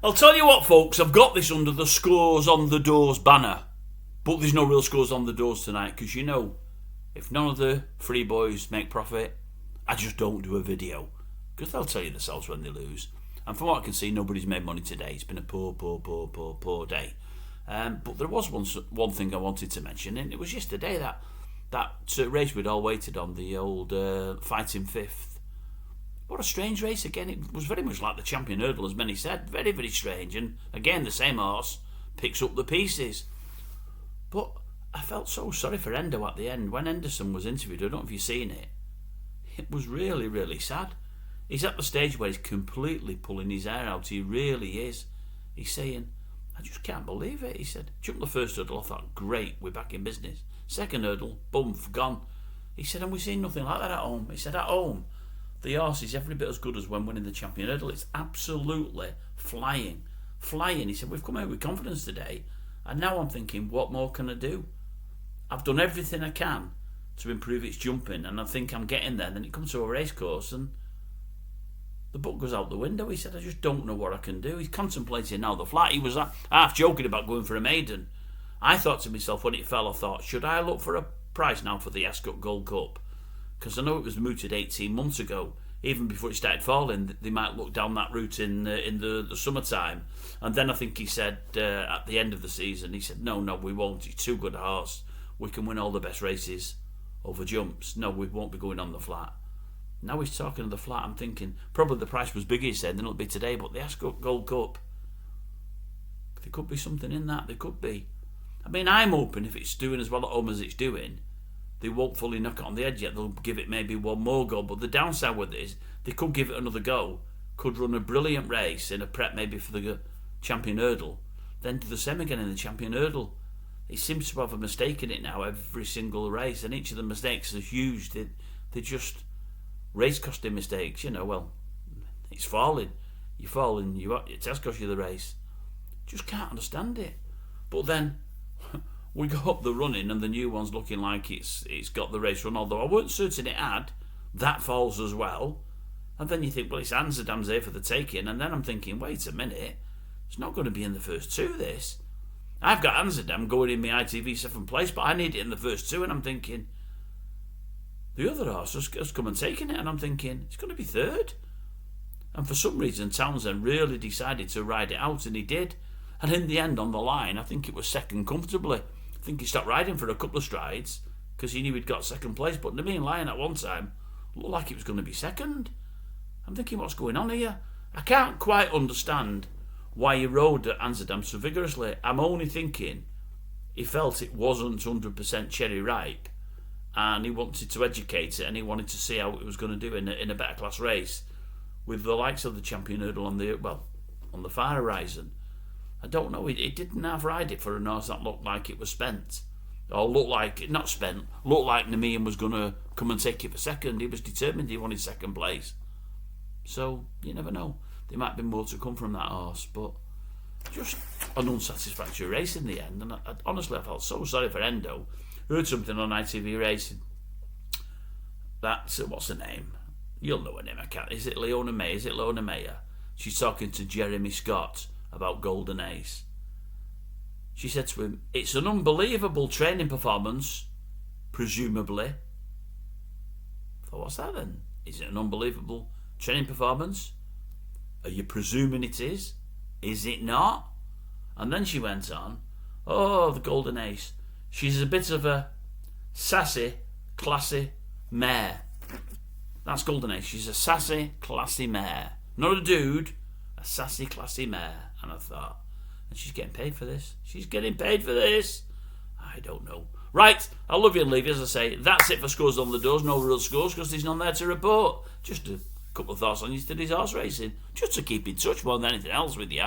I'll tell you what, folks, I've got this under the Scores on the Doors banner. But there's no real scores on the doors tonight because, you know, if none of the free boys make profit, I just don't do a video. Because they'll tell you themselves when they lose. And from what I can see, nobody's made money today. It's been a poor day. But there was one thing I wanted to mention, and it was yesterday that race we'd all waited on, the old Fighting Fifth. What a strange race again. It was very much like the Champion Hurdle, as many said. Very, very strange. And again, the same horse picks up the pieces. But I felt so sorry for Endo at the end. When Henderson was interviewed, I don't know if you've seen it, it was really, really sad. He's at the stage where he's completely pulling his hair out. He really is. He's saying, I just can't believe it. He said, jumped the first hurdle, I thought, great, we're back in business. Second hurdle, boom, gone. He said, and we've seen nothing like that at home. He said, at home, the horse is every bit as good as when winning the Champion Hurdle. It's absolutely flying. He said, we've come out with confidence today. And now I'm thinking, what more can I do? I've done everything I can to improve its jumping, and I think I'm getting there. Then it comes to a race course, and the book goes out the window. He said, I just don't know what I can do. He's contemplating now the flat. He was half joking about going for a maiden. I thought to myself when it fell, I thought, should I look for a prize now for the Ascot Gold Cup? Because I know it was mooted 18 months ago. Even before it started falling, they might look down that route in the summertime. And then I think he said at the end of the season, he said, no, we won't. He's too good a horse. We can win all the best races over jumps. No, we won't be going on the flat. Now he's talking of the flat. I'm thinking probably the price was bigger, he said, than it'll be today. But the Ascot Gold Cup, there could be something in that. There could be. I mean, I'm hoping if it's doing as well at home as it's doing, they won't fully knock it on the head yet. They'll give it maybe one more go. But the downside with this, they could give it another go, could run a brilliant race in a prep maybe for the Champion Hurdle, then do the same again in the Champion Hurdle. It seems to have a mistake in it now every single race, and each of the mistakes are huge. They're just race costing mistakes. You know, well, it's falling. You're falling, it has cost you the race. Just can't understand it. But then we go up the running and the new one's looking like it's got the race run, although I weren't certain it had. That falls as well. And then you think, well, it's Amsterdam's here for the taking. And then I'm thinking, wait a minute, it's not going to be in the first two, this. I've got Amsterdam going in my ITV 7th place, but I need it in the first two, and I'm thinking, the other horse has come and taken it, and I'm thinking, it's going to be third. And for some reason, Townsend really decided to ride it out, and he did. And in the end, on the line, I think it was second comfortably. I think he stopped riding for a couple of strides because he knew he'd got second place. But Nemean Lion at one time looked like it was going to be second. I'm thinking, what's going on here? I can't quite understand why he rode at Amsterdam so vigorously. I'm only thinking he felt it wasn't 100% cherry ripe and he wanted to educate it and he wanted to see how it was going to do in a better class race with the likes of the Champion Hurdle on the far horizon. I don't know, he didn't half ride it for a horse that looked like it was spent. Or looked like Nemean was going to come and take it for second. He was determined he wanted second place. So, you never know. There might be more to come from that horse, but just an unsatisfactory race in the end. And honestly, I felt so sorry for Endo. Heard something on ITV Racing. That's, what's her name? You'll know her name, I can't. Is it Leona May? Is it Leona Mayer? She's talking to Jeremy Scott about Golden Ace. She said to him, it's an unbelievable training performance, presumably. So what's that then? Is it an unbelievable training performance? Are you presuming it is? Is it not? And then she went on, the Golden Ace. She's a bit of a sassy, classy mare. That's Golden Ace. She's a sassy, classy mare. Not a dude, a sassy, classy mare. And I thought, and she's getting paid for this? She's getting paid for this? I don't know. Right, I love you and leave you. As I say, that's it for Scores on the Doors. No real scores because there's none there to report. Just a couple of thoughts on yesterday's horse racing. Just to keep in touch more than anything else with you.